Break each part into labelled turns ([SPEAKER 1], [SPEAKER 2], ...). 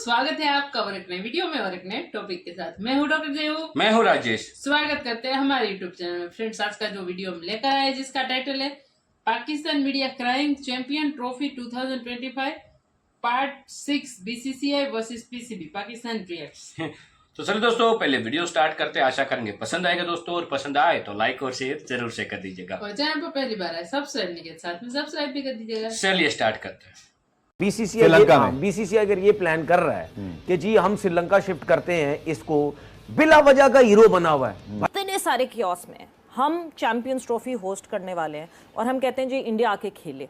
[SPEAKER 1] स्वागत है आपका और एक नए वीडियो में और एक नए टॉपिक के साथ। मैं हूँ डॉक्टर जयू,
[SPEAKER 2] मैं हूँ राजेश।
[SPEAKER 1] स्वागत करते हैं हमारे यूट्यूब चैनल में। फ्रेंड्स, आज का जो वीडियो हम लेकर आए जिसका टाइटल है Pakistan media crime champion trophy 2025 part 6 BCCI versus PCB Pakistan reacts.
[SPEAKER 2] तो चलो दोस्तों, पहले वीडियो स्टार्ट करते हैं। आशा करेंगे पसंद आएगा दोस्तों, और पसंद आए तो लाइक और शेयर जरूर से कर दीजिएगा, और
[SPEAKER 1] चैनल पर पहली बार आए सब्सक्राइब नहीं किया साथ में सब्सक्राइब भी कर दीजिएगा।
[SPEAKER 2] चलिए स्टार्ट करते हैं।
[SPEAKER 3] बीसीसीआई अगर ये प्लान कर रहा है कि जी हम श्रीलंका शिफ्ट करते हैं, इसको बिला वजह का हीरो बना हुआ है।
[SPEAKER 4] इतने सारे कियोस में हम चैंपियंस ट्रॉफी होस्ट करने वाले हैं और हम कहते हैं जी इंडिया आके खेले।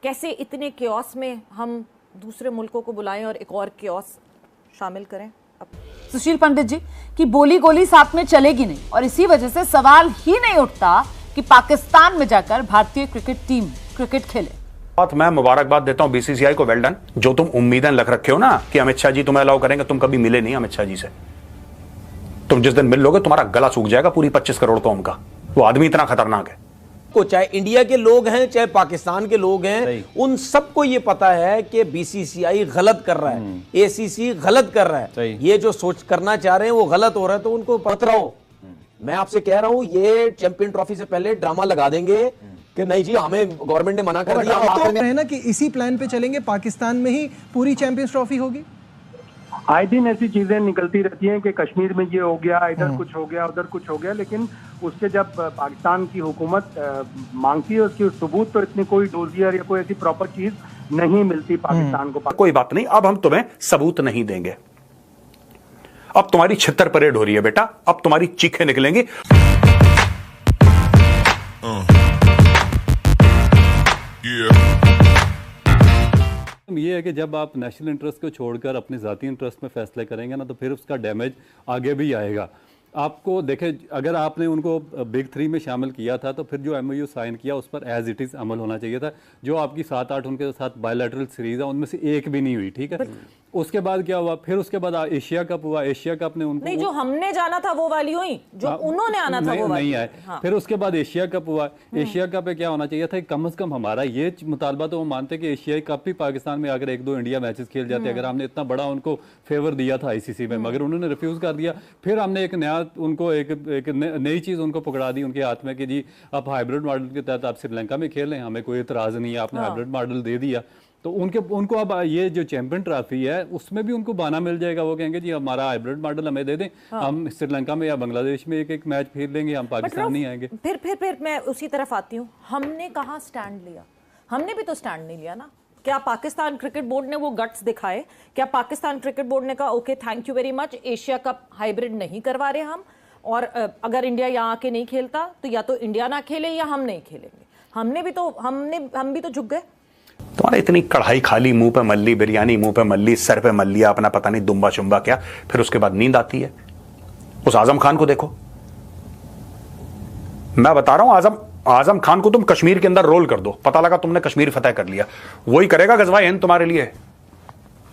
[SPEAKER 4] कैसे इतने कियोस में हम दूसरे मुल्कों को बुलाएं और एक और कियोस शामिल करें?
[SPEAKER 5] सुशील पंडित जी की बोली गोली साथ में चलेगी नहीं, और इसी वजह से सवाल ही नहीं उठता कि पाकिस्तान में जाकर भारतीय क्रिकेट टीम क्रिकेट खेले।
[SPEAKER 6] मैं मुबारकबाद देता हूं बीसीसीआई को। Well done. जो तुम उम्मीदें रख रखे हो ना कि अमित शाह जी तुम्हें अलाउ करेंगे, तुम कभी मिले नहीं अमित शाह जी से। तुम जिस दिन मिल लोगे तुम्हारा गला सूख जाएगा पूरी 25 करोड़ कौम का। वो आदमी इतना खतरनाक है
[SPEAKER 3] को चाहे इंडिया के लोग हैं चाहे पाकिस्तान के लोग हैं, उन सबको ये पता है कि बीसीसीआई गलत कर रहा है, एसीसी गलत कर रहा है। ये जो सोच करना चाह रहे हैं वो गलत हो रहा है, तो उनको पकड़ाओ। मैं आपसे कह रहा हूं ये चैंपियन ट्रॉफी से पहले ड्रामा लगा देंगे कि नहीं जी हमें गवर्नमेंट ने मना कर दिया।
[SPEAKER 7] तो है ना कि इसी प्लान पे चलेंगे, पाकिस्तान में ही पूरी चैंपियंस ट्रॉफी होगी।
[SPEAKER 8] आए दिन ऐसी चीजें निकलती रहती हैं कि कश्मीर में ये हो गया, इधर कुछ हो गया, उधर कुछ हो गया, लेकिन उसके जब पाकिस्तान की हुकूमत मांगती है उसकी सबूत, तो इतनी कोई डोजियर या कोई ऐसी प्रॉपर चीज नहीं मिलती पाकिस्तान को।
[SPEAKER 6] कोई बात नहीं, अब हम तुम्हें सबूत नहीं देंगे। अब तुम्हारी छितर परेड हो रही है बेटा, अब तुम्हारी चीखें निकलेंगी।
[SPEAKER 9] ये है कि जब आप नेशनल इंटरेस्ट को छोड़कर अपने ज़ाती इंटरेस्ट में फैसले करेंगे ना, तो फिर उसका डैमेज आगे भी आएगा। आपको देखें, अगर आपने उनको बिग 3 में शामिल किया था तो फिर जो एमओयू साइन किया उस पर एज इट इज़ अमल होना चाहिए था। जो आपकी 7-8 उनके साथ बायलैटरल सीरीज है उनमें से एक भी नहीं हुई, ठीक है। उसके बाद क्या हुआ, फिर उसके बाद एशिया कप हुआ। एशिया कप ने उनको
[SPEAKER 4] नहीं, जो हमने जाना था वो वाली हुई, जो उन्होंने आना था वो वाली
[SPEAKER 9] नहीं आए।
[SPEAKER 4] हाँ।
[SPEAKER 9] फिर उसके बाद एशिया कप हुआ। एशिया कप पे क्या होना चाहिए था, कम से कम हमारा ये मुतालबा तो वो मानते कि एशियाई कप भी पाकिस्तान में अगर 1-2 इंडिया मैचेस खेल जाते, अगर हमने इतना बड़ा उनको फेवर दिया था आईसीसी में, मगर उन्होंने रिफ्यूज कर दिया। फिर हमने एक नया उनको एक नई चीज उनको पकड़ा दी उनके हाथ में कि जी आप हाइब्रिड मॉडल के तहत आप श्रीलंका में खेल लें, हमें कोई इतराज नहीं है, आपने हाइब्रिड मॉडल दे दिया। तो उनको अब ये जो चैंपियन ट्रॉफी है उसमें भी उनको बहाना मिल जाएगा। वो कहेंगे जी हमारा हाइब्रिड मॉडल हमें दे दें, हम श्रीलंका में या बांग्लादेश में एक मैच खेल लेंगे, हम पाकिस्तान नहीं आएंगे।
[SPEAKER 4] फिर मैं उसी तरफ आती हूँ। हमने कहाँ स्टैंड लिया? हमने भी तो स्टैंड नहीं लिया ना। क्या पाकिस्तान क्रिकेट बोर्ड ने वो गट्स दिखाए? क्या पाकिस्तान क्रिकेट बोर्ड ने कहा okay thank you very much, Asia cup hybrid नहीं करवा रहे हम, और अगर इंडिया यहाँ आके नहीं खेलता तो या तो इंडिया ना खेले या हम नहीं खेलेंगे। हम भी तो झुक गए।
[SPEAKER 6] तुम्हारे इतनी कढ़ाई खाली, मुंह पे मल्ली, बिरयानी मुंह पे मल्ली, सर पे मल लिया अपना, पता नहीं दुम्बा चुम्बा क्या, फिर उसके बाद नींद आती है। उस आजम खान को देखो, मैं बता रहा हूं, आजम खान को तुम कश्मीर के अंदर रोल कर दो, पता लगा तुमने कश्मीर फतेह कर लिया, वही करेगा गजवा हिंद तुम्हारे लिए।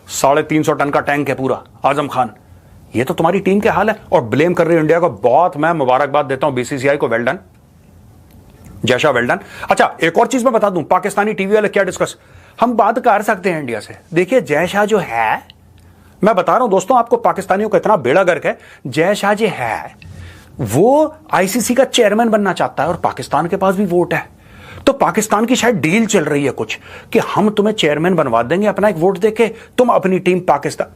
[SPEAKER 6] 350 टन का टैंक है पूरा आजम खान। ये तो तुम्हारी टीम के हाल है, और ब्लेम कर रही है इंडिया को। बहुत मैं मुबारकबाद देता हूं बीसीसीआई को। Well done Jaisha, well done. अच्छा, एक और चीज मैं बता दूं, पाकिस्तानी टीवी वाले क्या डिस्कस, हम बात कर सकते हैं इंडिया से। देखिए जैशा जो है, मैं बता रहा हूं दोस्तों आपको, पाकिस्तानियों का इतना बेड़ा गर्क है। जैशा जो है वो आईसीसी का चेयरमैन बनना चाहता है, और पाकिस्तान के पास भी वोट है। तो पाकिस्तान की शायद डील चल रही है कुछ कि हम तुम्हें चेयरमैन बनवा देंगे अपना एक वोट देके, तुम अपनी टीम पाकिस्तान।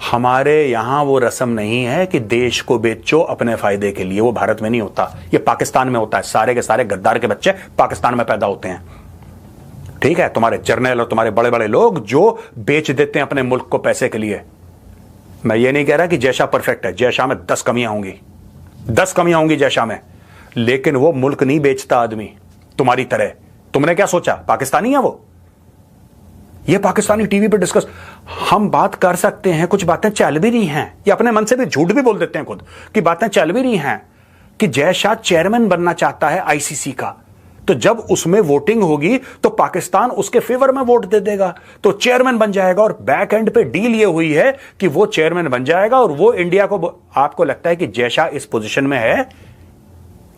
[SPEAKER 6] हमारे यहां वो रस्म नहीं है कि देश को बेचो अपने फायदे के लिए, वो भारत में नहीं होता, ये पाकिस्तान में होता है। सारे के सारे गद्दार के बच्चे पाकिस्तान में पैदा होते हैं, ठीक है। तुम्हारे जर्नल और तुम्हारे बड़े बड़े लोग जो बेच देते हैं अपने मुल्क को पैसे के लिए। मैं ये नहीं कह रहा कि जैशा परफेक्ट है, जैशा में 10 कमियां होंगी, 10 कमियां होंगी जैशा में, लेकिन वो मुल्क नहीं बेचता आदमी तुम्हारी तरह। तुमने क्या सोचा पाकिस्तानी है वो? ये पाकिस्तानी टीवी पे डिस्कस, हम बात कर सकते हैं, कुछ बातें चल भी रही हैं, ये अपने मन से भी झूठ भी बोल देते हैं खुद कि बातें चल भी रही हैं कि जयशाह चेयरमैन बनना चाहता है आईसीसी का। तो जब उसमें वोटिंग होगी तो पाकिस्तान उसके फेवर में वोट दे देगा, तो चेयरमैन बन जाएगा। और बैक एंड पे डील ये हुई है कि वो चेयरमैन बन जाएगा, और वो इंडिया को, आपको लगता है कि जयशाह इस पोजीशन में है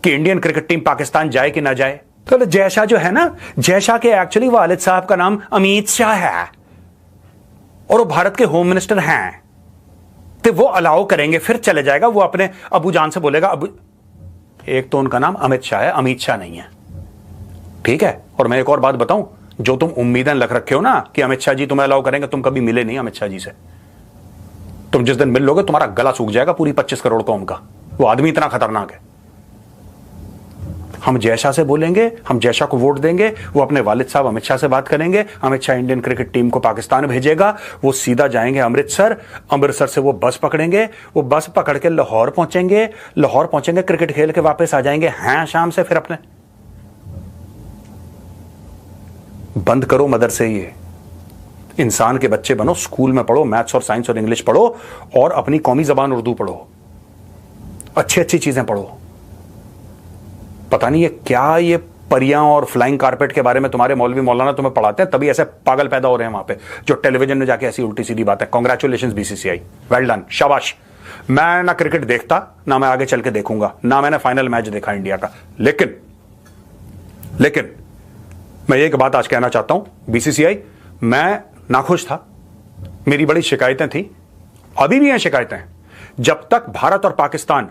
[SPEAKER 6] कि इंडियन क्रिकेट टीम पाकिस्तान जाए कि ना जाए? तो जयशाह जो है ना, जयशाह के एक्चुअली वालिद साहब का नाम अमित शाह है। और वो भारत के होम मिनिस्टर हैं, तो वो अलाउ करेंगे, फिर चले जाएगा। वो अपने अबू जान से बोलेगा, अबू, एक तो उनका नाम अमित शाह है, अमित शाह नहीं है, ठीक है। और मैं एक और बात बताऊं, जो तुम उम्मीदें लग रखे हो ना कि अमित शाह जी तुम्हें अलाउ करेंगे, तुम कभी मिले नहीं अमित शाह जी से। तुम जिस दिन मिल लोगे तुम्हारा गला सूख जाएगा पूरी 25 करोड़ कौम का। वो आदमी इतना खतरनाक है। हम जय शाह से बोलेंगे, हम जय शाह को वोट देंगे, वो अपने वालिद साहब अमित शाह से बात करेंगे, Amit Shah Indian cricket team को पाकिस्तान भेजेगा, वो सीधा जाएंगे अमृतसर, अमृतसर से वो बस पकड़ेंगे, वो बस पकड़ के लाहौर पहुंचेंगे, लाहौर पहुंचेंगे, क्रिकेट खेल के वापस आ जाएंगे हैं शाम से। फिर अपने बंद करो मदरसे, ये इंसान के बच्चे बनो, स्कूल में पढ़ो, मैथ्स और साइंस और इंग्लिश पढ़ो, और अपनी कौमी जबान उर्दू पढ़ो, अच्छी अच्छी चीजें पढ़ो। पता नहीं ये क्या, ये परियां और फ्लाइंग कारपेट के बारे में तुम्हारे मौलवी मौलाना तुम्हें पढ़ाते हैं, तभी ऐसे पागल पैदा हो रहे हैं वहां पे, जो टेलीविजन में जाके ऐसी उल्टी सीधी बातें। कांग्रेचुलेशंस बीसीसीआई, वेल डन, शाबाश। मैं ना क्रिकेट देखता, ना मैं आगे चल के देखूंगा, ना मैंने फाइनल मैच देखा इंडिया का, लेकिन मैं एक बात आज कहना चाहता हूं, बीसीसीआई, मैं नाखुश था, मेरी बड़ी शिकायतें थी, अभी भी हैं शिकायतें। जब तक भारत और पाकिस्तान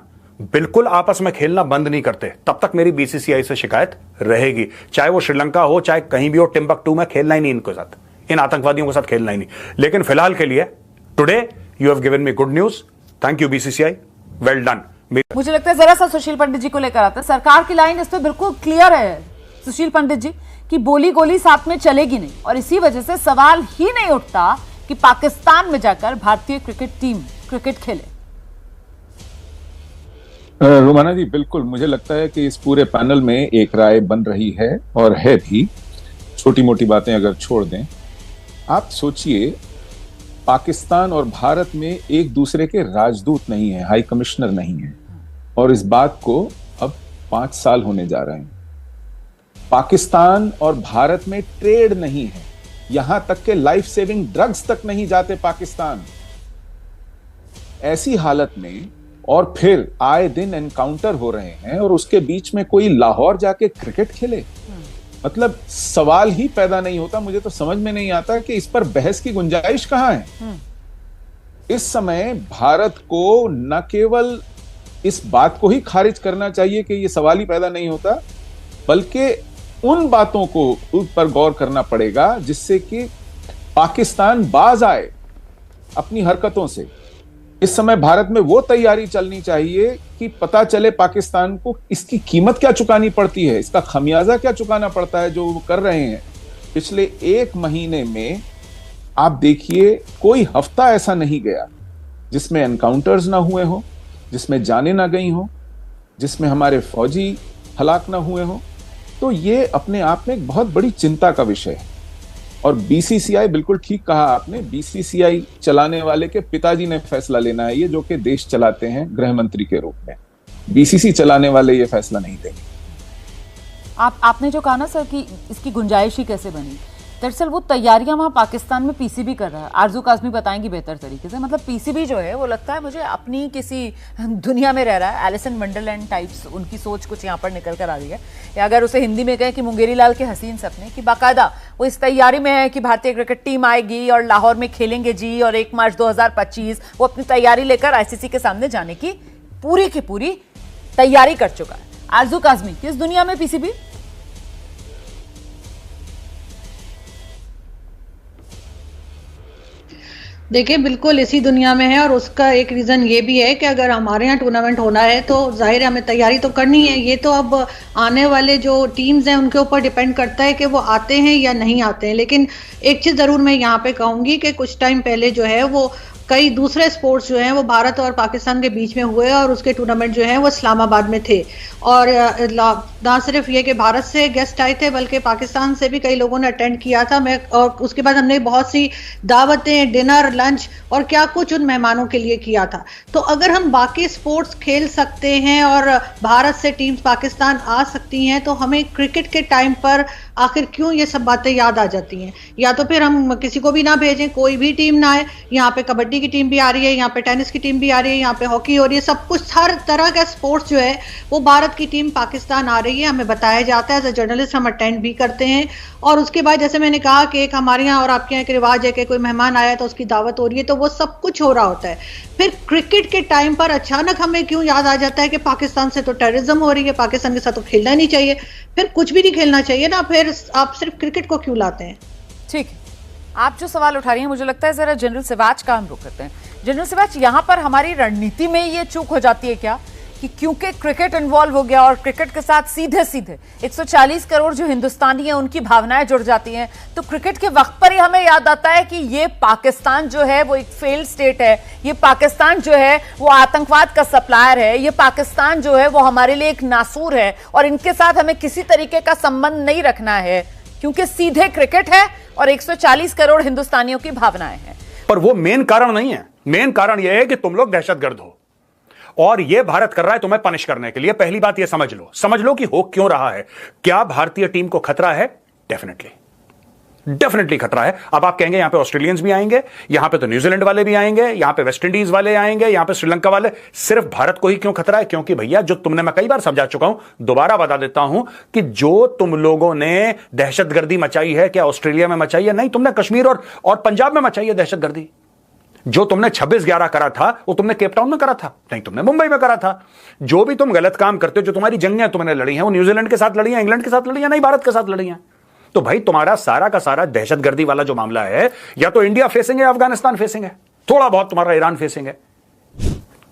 [SPEAKER 6] बिल्कुल आपस में खेलना बंद नहीं करते, तब तक मेरी बीसीसीआई से शिकायत रहेगी, चाहे वो श्रीलंका हो, चाहे कहीं भी हो, टिम्बकटू में खेलना ही नहीं इनके साथ, इन आतंकवादियों के साथ खेलना ही नहीं। लेकिन फिलहाल के लिए today you have given me good news, thank you BCCI, well done.
[SPEAKER 5] मुझे लगता है जरा सा सुशील पंडित जी को लेकर आते हैं। सरकार की लाइन इस पे बिल्कुल क्लियर है सुशील पंडित जी कि बोली गोली साथ में चलेगी नहीं, और इसी वजह से सवाल ही नहीं उठता कि पाकिस्तान में जाकर भारतीय क्रिकेट टीम क्रिकेट खेले।
[SPEAKER 10] रोमाना जी, बिल्कुल मुझे लगता है कि इस पूरे पैनल में एक राय बन रही है, और है भी। छोटी मोटी बातें अगर छोड़ दें, आप सोचिए, पाकिस्तान और भारत में एक दूसरे के राजदूत नहीं है, हाई कमिश्नर नहीं है, और इस बात को अब 5 साल होने जा रहे हैं। पाकिस्तान और भारत में ट्रेड नहीं है, यहां तक के लाइफ सेविंग ड्रग्स तक नहीं जाते पाकिस्तान। ऐसी हालत में और फिर आए दिन एनकाउंटर हो रहे हैं, और उसके बीच में कोई लाहौर जाके क्रिकेट खेले, मतलब सवाल ही पैदा नहीं होता। मुझे तो समझ में नहीं आता कि इस पर बहस की गुंजाइश कहां है। इस समय भारत को न केवल इस बात को ही खारिज करना चाहिए कि यह सवाल ही पैदा नहीं होता, बल्कि उन बातों को पर गौर करना पड़ेगा जिससे कि पाकिस्तान बाज आए अपनी हरकतों से। इस समय भारत में वो तैयारी चलनी चाहिए कि पता चले पाकिस्तान को इसकी कीमत क्या चुकानी पड़ती है, इसका खमियाजा क्या चुकाना पड़ता है जो वो कर रहे हैं। पिछले 1 महीने में आप देखिए, कोई हफ्ता ऐसा नहीं गया जिसमें एनकाउंटर्स ना हुए हो, जिसमें जाने ना गई हो, जिसमें हमारे फौजी हलाक ना हुए हो। तो ये अपने आप में एक बहुत बड़ी चिंता का विषय है। और बीसीसीआई, बिल्कुल ठीक कहा आपने, बीसीसीआई चलाने वाले के पिताजी ने फैसला लेना है, ये जो कि देश चलाते हैं गृह मंत्री के रूप में। बीसीसी चलाने वाले ये फैसला नहीं देंगे।
[SPEAKER 5] आपने जो कहा ना सर कि इसकी गुंजाइश ही कैसे बनी, दरअसल वो तैयारियां वहां पाकिस्तान में पीसीबी कर रहा है। आरजू काज़मी बताएंगी बेहतर तरीके से। मतलब पीसीबी जो है वो लगता है मुझे अपनी किसी दुनिया में रह रहा है, एलिसन वंडरलैंड टाइप्स उनकी सोच कुछ यहाँ पर निकल कर आ रही है। या अगर उसे हिंदी में कहें कि मुंगेरी लाल के हसीन सपने, कि बाकायदा वो इस तैयारी में है कि भारतीय क्रिकेट टीम आएगी और लाहौर में खेलेंगे जी, और 1 मार्च 2025 वो अपनी तैयारी लेकर आईसीसी के सामने जाने की पूरी तैयारी कर चुका है। आरजू काज़मी, किस दुनिया में पीसीबी?
[SPEAKER 11] देखिए, बिल्कुल इसी दुनिया में है, और उसका एक रीज़न ये भी है कि अगर हमारे यहाँ टूर्नामेंट होना है तो जाहिर है हमें तैयारी तो करनी है। ये तो अब आने वाले जो टीम्स हैं उनके ऊपर डिपेंड करता है कि वो आते हैं या नहीं आते हैं। लेकिन एक चीज़ ज़रूर मैं यहाँ पे कहूँगी कि कुछ टाइम पहले जो है वो कई दूसरे स्पोर्ट्स जो हैं वो भारत और पाकिस्तान के बीच में हुए, और उसके टूर्नामेंट जो हैं वो इस्लामाबाद में थे। और ना सिर्फ ये कि भारत से गेस्ट आए थे, बल्कि पाकिस्तान से भी कई लोगों ने अटेंड किया था। और उसके बाद हमने बहुत सी दावतें, डिनर, लंच और क्या कुछ उन मेहमानों के लिए किया था। तो अगर हम बाकी स्पोर्ट्स खेल सकते हैं और भारत से टीम्स पाकिस्तान आ सकती हैं, तो हमें क्रिकेट के टाइम पर आखिर क्यों ये सब बातें याद आ जाती हैं। या तो फिर हम किसी को भी ना भेजें, कोई भी टीम ना आए, यहाँ पे कबड्डी कबड्डी की टीम भी आ रही है, यहाँ पे टेनिस की टीम भी आ रही है, यहाँ पे हॉकी हो रही है, सब कुछ हर तरह का स्पोर्ट्स जो है वो भारत की टीम पाकिस्तान आ रही है, हमें बताया जाता है। एज ए जर्नलिस्ट हम अटेंड भी करते हैं और उसके बाद जैसे मैंने कहा कि एक हमारे यहाँ और आपके यहाँ एक रिवाज है कि कोई मेहमान आया तो उसकी दावत हो रही है, तो वो सब कुछ हो रहा होता है। फिर क्रिकेट के टाइम पर अचानक हमें क्यों याद आ जाता है कि पाकिस्तान से तो टेररिज्म हो रही है, पाकिस्तान के साथ तो खेलना ही नहीं चाहिए, फिर कुछ भी नहीं खेलना चाहिए ना, फिर आप सिर्फ क्रिकेट को क्यों लाते हैं?
[SPEAKER 5] ठीक है, आप जो सवाल उठा रही हैं मुझे लगता है जरा जनरल सिवाच का हम रुख करते हैं। जनरल सिवाच, यहाँ पर हमारी रणनीति में ये चूक हो जाती है क्या कि क्योंकि क्रिकेट इन्वॉल्व हो गया और क्रिकेट के साथ सीधे सीधे 140 करोड़ जो हिंदुस्तानी हैं उनकी भावनाएं जुड़ जाती हैं, तो क्रिकेट के वक्त पर ही हमें याद आता है कि ये पाकिस्तान जो है वो एक फेल्ड स्टेट है, ये पाकिस्तान जो है वो आतंकवाद का सप्लायर है, ये पाकिस्तान जो है वो हमारे लिए एक नासूर है और इनके साथ हमें किसी तरीके का संबंध नहीं रखना है क्योंकि सीधे क्रिकेट है और 140 करोड़ हिंदुस्तानियों की भावनाएं हैं।
[SPEAKER 6] पर वो मेन कारण नहीं है। मेन कारण यह है कि तुम लोग दहशतगर्द हो और यह भारत कर रहा है तुम्हें पनिश करने के लिए। पहली बात यह समझ लो कि हो क्यों रहा है। क्या भारतीय टीम को खतरा है? डेफिनेटली खतरा है। अब आप कहेंगे यहां पे ऑस्ट्रेलियंस भी आएंगे, यहां पे तो न्यूजीलैंड वाले भी आएंगे, यहां पे वेस्ट इंडीज वाले आएंगे, यहां पे श्रीलंका वाले। सिर्फ भारत को ही क्यों खतरा है? क्योंकि भैया जो तुमने, मैं कई बार समझा चुका हूं, दोबारा बता देता हूं कि जो तुम लोगों ने दहशतगर्दी मचाई है, क्या ऑस्ट्रेलिया में मचाई है? नहीं, तुमने कश्मीर और पंजाब में मचाई है दहशतगर्दी। जो तुमने 26/11 करा था वो तुमने केप टाउन में करा था, नहीं तुमने मुंबई में करा था। जो भी तुम गलत काम करते हो, जो तुम्हारी जंगें तुमने लड़ी हैं, वो न्यूजीलैंड के साथ लड़ी हैं, इंग्लैंड के साथ लड़ी हैं, नहीं भारत के साथ लड़ी हैं। तो भाई तुम्हारा सारा का सारा दहशतगर्दी वाला जो मामला है, या तो इंडिया फेसिंग है, अफगानिस्तान फेसिंग है, थोड़ा बहुत तुम्हारा ईरान फेसिंग है,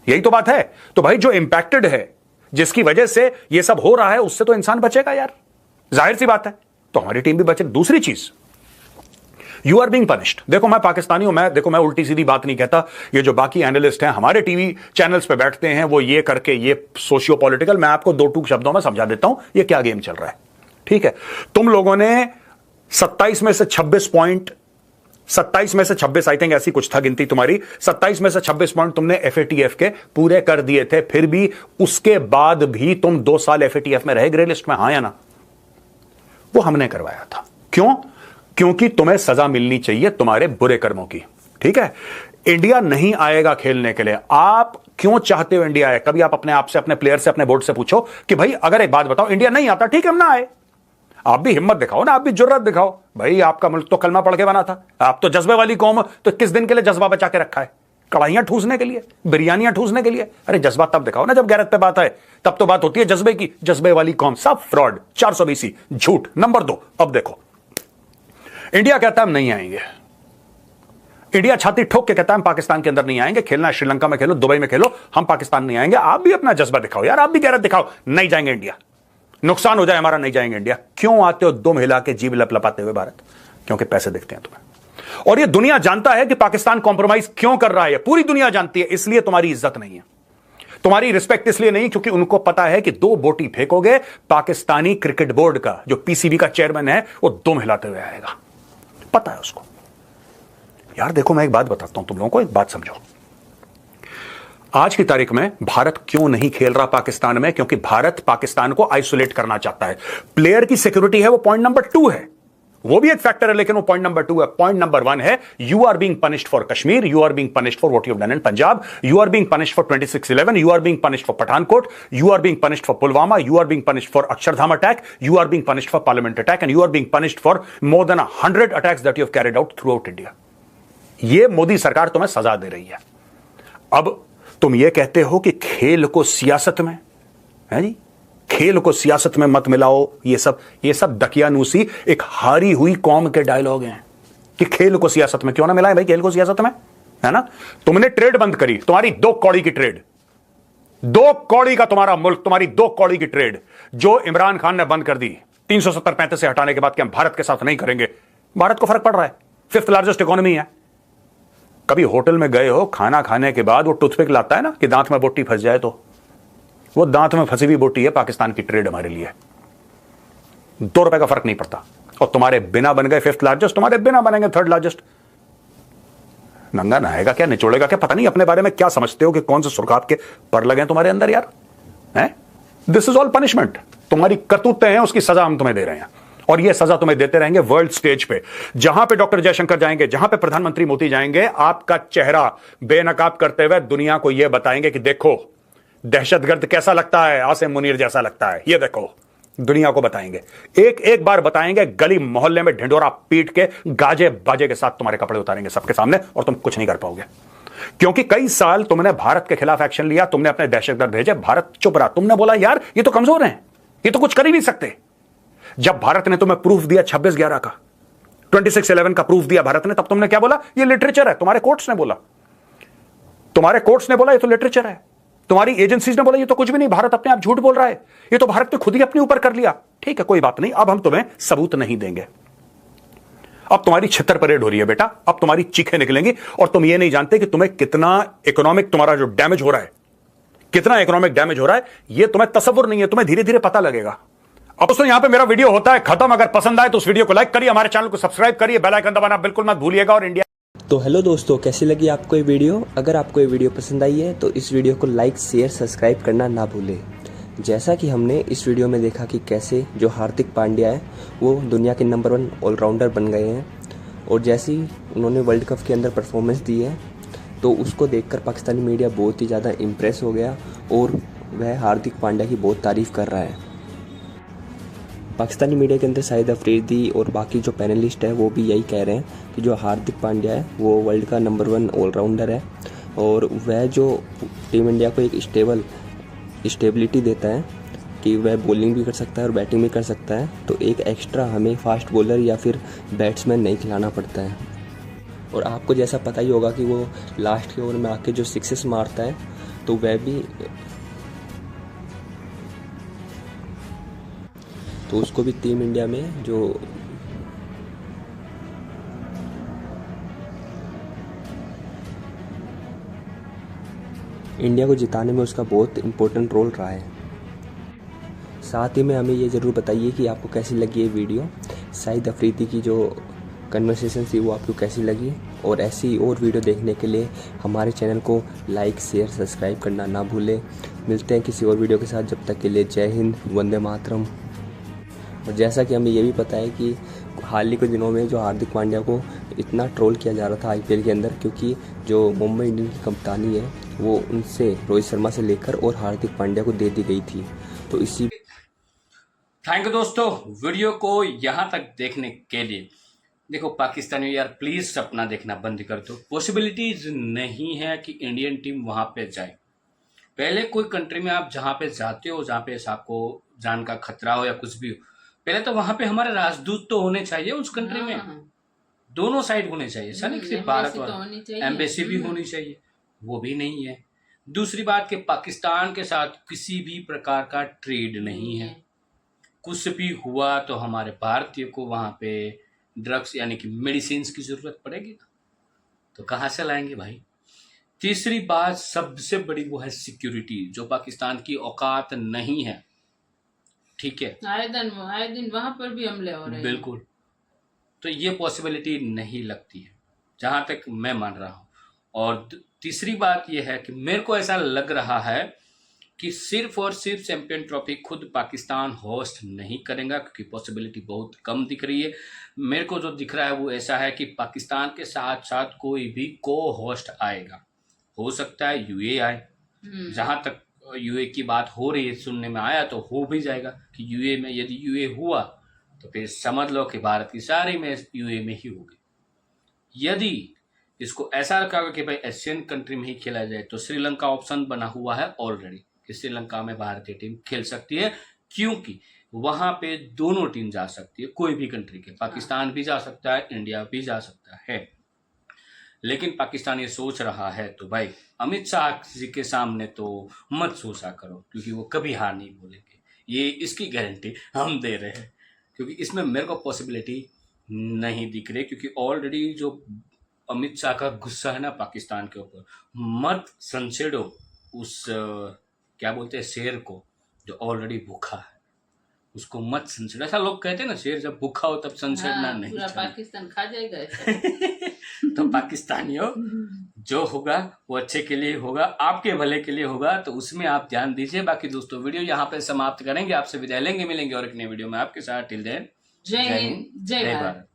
[SPEAKER 6] यही तो बात है। तो भाई जो इंपैक्टेड है, जिसकी वजह से ये सब हो रहा है, उससे तो इंसान बचेगा यार, जाहिर सी बात है। तो हमारी टीम भी बचे। दूसरी चीज, यू आर बीइंग पनिश्ड। देखो मैं पाकिस्तानी हूं, मैं उल्टी सीधी बात नहीं कहता। ये जो बाकी एनालिस्ट हैं हमारे टीवी चैनल्स पे बैठते हैं, वो ये करके ये सोशियो पॉलिटिकल, मैं आपको 2 शब्दों में समझा देता हूं ये क्या गेम चल रहा है। ठीक है, तुम लोगों ने 27 में से 26 पॉइंट, 27 में से 26 आई थिंक ऐसी कुछ था गिनती तुम्हारी, 27 में से 26 पॉइंट तुमने FATF के पूरे कर दिए थे। फिर भी उसके बाद भी तुम 2 साल FATF में रहे, ग्रे लिस्ट में, हां या ना? वो हमने करवाया था। क्यों? क्योंकि तुम्हें सजा मिलनी चाहिए तुम्हारे बुरे कर्मों की। ठीक है, इंडिया नहीं आएगा खेलने के लिए। आप क्यों चाहते हो इंडिया आए? कभी आप अपने आप से, अपने प्लेयर से, अपने बोर्ड से पूछो कि भाई अगर एक बात बताओ, इंडिया नहीं आता, ठीक है हम ना आए। आप भी हिम्मत दिखाओ ना, आप भी जुर्रत दिखाओ। भाई आपका मुल्क तो कलमा पढ़ के बना था, आप तो जज्बे वाली कौम, तो किस दिन के लिए जज्बा बचा के रखा है? कढ़ाइयां ठूसने के लिए, बिरयानियां ठूसने के लिए? अरे जज्बा तब दिखाओ ना जब गैरत पे बात आए, तब तो बात होती है जज्बे की। जज्बे वाली कौम, सब फ्रॉड, 420 झूठ। नंबर 2, अब देखो, इंडिया कहता है हम नहीं आएंगे, इंडिया छाती ठोक के कहता है हम पाकिस्तान के अंदर नहीं आएंगे, खेलना है श्रीलंका में खेलो, दुबई में खेलो, हम पाकिस्तान नहीं आएंगे। आप भी अपना जज्बा दिखाओ यार, आप भी गैरत दिखाओ, नहीं जाएंगे इंडिया, नुकसान हो जाए हमारा, नहीं जाएंगे इंडिया। क्यों आते हो दुम हिला के, जीभ लपलपाते हुए भारत? क्योंकि पैसे दिखते हैं तुम्हें, और ये दुनिया जानता है कि पाकिस्तान कॉम्प्रोमाइज क्यों कर रहा है, पूरी दुनिया जानती है। इसलिए तुम्हारी इज्जत नहीं है, तुम्हारी रिस्पेक्ट इसलिए नहीं क्योंकि उनको पता है कि 2 बोटी फेंकोगे, पाकिस्तानी क्रिकेट बोर्ड का जो PCB का चेयरमैन है वो दुम हिलाते हुए आएगा, पता है उसको। यार देखो मैं एक बात बताता हूं तुम लोगों को, एक बात समझो। आज की तारीख में भारत क्यों नहीं खेल रहा पाकिस्तान में? क्योंकि भारत पाकिस्तान को आइसोलेट करना चाहता है। प्लेयर की सिक्योरिटी है, वो पॉइंट नंबर 2 है, वो भी एक फैक्टर है, लेकिन वो पॉइंट नंबर 2 है। पॉइंट नंबर 1 है, you are being punished for Kashmir, you are being punished for what you have done in Punjab, you are being punished for 26/11, you are being punished for Pathankot, you are being punished for Pulwama, you are being punished for Akshardham attack, you are being punished for parliament attack, and you are being punished for more than 100 attacks that you have carried out through out India. ये मोदी सरकार तुम्हें सजा दे रही है। अब तुम ये कहते हो कि खेल को सियासत में, है जी, खेल को सियासत में मत मिलाओ, ये सब दकियानूसी, एक हारी हुई कौम के डायलॉग हैं कि खेल को सियासत में क्यों ना मिलाएं भाई, खेल को सियासत में, है ना? तुमने ट्रेड बंद करी, तुम्हारी 2 कौड़ी की ट्रेड, 2 कौड़ी का तुम्हारा मुल्क, तुम्हारी 2 कौड़ी की ट्रेड जो इमरान खान ने बंद कर दी 370-35 से हटाने के बाद कि हम भारत के साथ नहीं करेंगे। भारत को फर्क पड़ रहा है, 5th लार्जेस्ट इकोनॉमी है। कभी होटल में गए हो, खाना खाने के बाद वो टूथपिक लाता है ना कि दांत में बोटी फंस जाए, तो वो दांत में फंसी हुई बोटी है पाकिस्तान की ट्रेड हमारे लिए। 2 रुपए का फर्क नहीं पड़ता। और तुम्हारे बिना बन गए 5th लार्जेस्ट, तुम्हारे बिना बनेंगे 3rd लार्जेस्ट। नंगा नहाएगा क्या, निचोड़ेगा क्या, पता नहीं अपने बारे में क्या समझते हो कि कौन से सुर्खात के पर लगे तुम्हारे अंदर यार, हैं? This is all punishment. तुम्हारी करतूतें हैं, उसकी सजा हम तुम्हें दे रहे हैं। और ये सजा तुम्हें देते रहेंगे वर्ल्ड स्टेज पे। जहां पे डॉक्टर जयशंकर जाएंगे, जहां पे प्रधानमंत्री मोदी जाएंगे, आपका चेहरा बेनकाब करते हुए दुनिया को यह बताएंगे कि देखो दहशतगर्द कैसा लगता है, आसिम मुनीर जैसा लगता है, ये देखो। दुनिया को बताएंगे, एक एक बार बताएंगे, गली मोहल्ले में ढिंडोरा पीट के गाजे बाजे के साथ तुम्हारे कपड़े उतारेंगे सबके सामने, और तुम कुछ नहीं कर पाओगे। क्योंकि कई साल तुमने भारत के खिलाफ एक्शन लिया, तुमने अपने दहशतगर्द भेजे, भारत चुप रहा। तुमने बोला यार ये तो कमजोर हैं, ये तो कुछ कर ही नहीं सकते। जब भारत ने तुम्हें प्रूफ दिया 26/11 का, 26/11 का प्रूफ दिया भारत ने, तब तुमने क्या बोला? ये लिटरेचर है। तुम्हारे कोर्ट्स ने बोला, तुम्हारे कोर्ट्स ने बोला ये तो लिटरेचर है। तुम्हारी एजेंसीज ने बोला ये तो कुछ भी नहीं, भारत अपने आप झूठ बोल रहा है, ये तो भारत ने खुद ही अपने ऊपर कर लिया। ठीक है, कोई बात नहीं, अब हम तुम्हें सबूत नहीं देंगे। अब तुम्हारी छितर परेड हो रही है बेटा, अब तुम्हारी चीखें निकलेंगी, और तुम ये नहीं जानते कि तुम्हें कितना इकोनॉमिक तुम्हारा जो डैमेज हो रहा है, कितना इकोनॉमिक डैमेज हो रहा है, ये तुम्हें तसव्वुर नहीं है। तुम्हें धीरे धीरे पता लगेगा। अब दोस्तों यहां पे मेरा वीडियो होता है खत्म। अगर पसंद आए तो उस वीडियो को लाइक करिए, हमारे चैनल को सब्सक्राइब करिए, बेल आइकन दबाना बिल्कुल मत भूलिएगा। और इंडिया
[SPEAKER 12] तो हेलो दोस्तों, कैसी लगी आपको ये वीडियो? अगर आपको ये वीडियो पसंद आई है तो इस वीडियो को लाइक शेयर सब्सक्राइब करना ना भूलें। जैसा कि हमने इस वीडियो में देखा कि कैसे जो हार्दिक पांड्या है वो दुनिया के नंबर 1 ऑलराउंडर बन गए हैं, और जैसे ही उन्होंने वर्ल्ड कप के अंदर परफॉर्मेंस दी है तो उसको देखकर पाकिस्तानी मीडिया बहुत ही ज़्यादा इम्प्रेस हो गया, और वह हार्दिक पांड्या की बहुत तारीफ़ कर रहा है। पाकिस्तानी मीडिया के अंदर शाहिद अफरीदी और बाकी जो पैनलिस्ट है वो भी यही कह रहे हैं कि जो हार्दिक पांड्या है वो वर्ल्ड का नंबर 1 ऑलराउंडर है, और वह जो टीम इंडिया को एक स्टेबिलिटी देता है कि वह बॉलिंग भी कर सकता है और बैटिंग भी कर सकता है, तो एक एक्स्ट्रा हमें फास्ट बॉलर या फिर बैट्समैन नहीं खिलाना पड़ता है। और आपको जैसा पता ही होगा कि वो लास्ट के ओवर में आके जो सिक्सेस मारता है, तो वह भी तो उसको भी टीम इंडिया में जो इंडिया को जिताने में उसका बहुत इम्पोर्टेंट रोल रहा है। साथ ही में हमें ये ज़रूर बताइए कि आपको कैसी लगी ये वीडियो, शाहिद अफरीदी की जो कन्वर्सेशन थी वो आपको कैसी लगी, और ऐसी और वीडियो देखने के लिए हमारे चैनल को लाइक शेयर सब्सक्राइब करना ना भूलें। मिलते हैं किसी और वीडियो के साथ, जब तक के लिए जय हिंद, वंदे मातरम। और जैसा कि हमें ये भी पता है कि हाल ही के दिनों में जो हार्दिक पांड्या को इतना ट्रोल किया जा रहा था आईपीएल के अंदर, क्योंकि जो मुंबई इंडियंस की कप्तानी है वो उनसे रोहित शर्मा से लेकर और हार्दिक पांड्या को दे दी गई थी। तो इसी
[SPEAKER 2] थैंक यू दोस्तों वीडियो को यहाँ तक देखने के लिए। देखो पाकिस्तानी यार प्लीज सपना देखना बंद कर दो। पॉसिबिलिटीज नहीं है कि इंडियन टीम वहां पे जाए। पहले कोई कंट्री में आप जहाँ पे जाते हो, जहाँ पे आपको जान का खतरा हो या कुछ भी हो, पहले तो वहां पे हमारे राजदूत तो होने चाहिए उस कंट्री में, दोनों साइड होने चाहिए, सर सिर्फ भारत वाला, एम्बेसी भी होनी चाहिए, वो भी नहीं है। दूसरी बात कि पाकिस्तान के साथ किसी भी प्रकार का ट्रेड नहीं है। कुछ भी हुआ तो हमारे भारतीय को वहां पे ड्रग्स यानी कि मेडिसिन की जरूरत पड़ेगी, तो कहाँ से लाएंगे भाई। तीसरी बात सबसे बड़ी वो है सिक्योरिटी, जो पाकिस्तान की औकात नहीं है। ठीक है, आए दिन वहां पर भी हमले हो रहे हैं। बिल्कुल, तो ये पॉसिबिलिटी नहीं लगती है जहां तक मैं मान रहा हूं। और तीसरी बात ये है कि मेरे को ऐसा लग रहा है कि सिर्फ और सिर्फ चैंपियन ट्रॉफी खुद पाकिस्तान होस्ट नहीं करेगा, क्योंकि पॉसिबिलिटी बहुत कम दिख रही है। मेरे को जो दिख रहा है वो ऐसा है कि पाकिस्तान के साथ साथ कोई भी को होस्ट आएगा। हो सकता है यूए आए, जहां तक यूए की बात हो रही है, सुनने में आया तो हो भी जाएगा कि यूए में, यदि यूए हुआ तो फिर समझ लो कि भारत की सारी मैच यूए में ही होगी। यदि इसको ऐसा रखा हुआ कि भाई एशियन कंट्री में ही खेला जाए, तो श्रीलंका ऑप्शन बना हुआ है ऑलरेडी कि श्रीलंका में भारतीय टीम खेल सकती है, क्योंकि वहां पे दोनों टीम जा सकती है, कोई भी कंट्री के, पाकिस्तान भी जा सकता है, इंडिया भी जा सकता है। लेकिन पाकिस्तान ये सोच रहा है तो भाई अमित शाह जी के सामने तो मत सोचा करो, क्योंकि वो कभी हार नहीं बोलेंगे, ये इसकी गारंटी हम दे रहे हैं। क्योंकि इसमें मेरे को पॉसिबिलिटी नहीं दिख रही, क्योंकि ऑलरेडी जो अमित शाह का गुस्सा है ना पाकिस्तान के ऊपर, मत संछेड़ो उस क्या बोलते हैं शेर को जो ऑलरेडी भूखा है, उसको मत संछेड़ो। ऐसा लोग कहते हैं ना, शेर जब भूखा हो तब संछेड़ना नहीं, पूरा पाकिस्तान खा जाएगा। तो पाकिस्तानियों जो होगा वो अच्छे के लिए होगा, आपके भले के लिए होगा, तो उसमें आप ध्यान दीजिए। बाकी दोस्तों वीडियो यहाँ पे समाप्त करेंगे, आपसे विदाई लेंगे, मिलेंगे और एक नई वीडियो में आपके साथ। टिल देन
[SPEAKER 1] जय हिंद, जय भारत।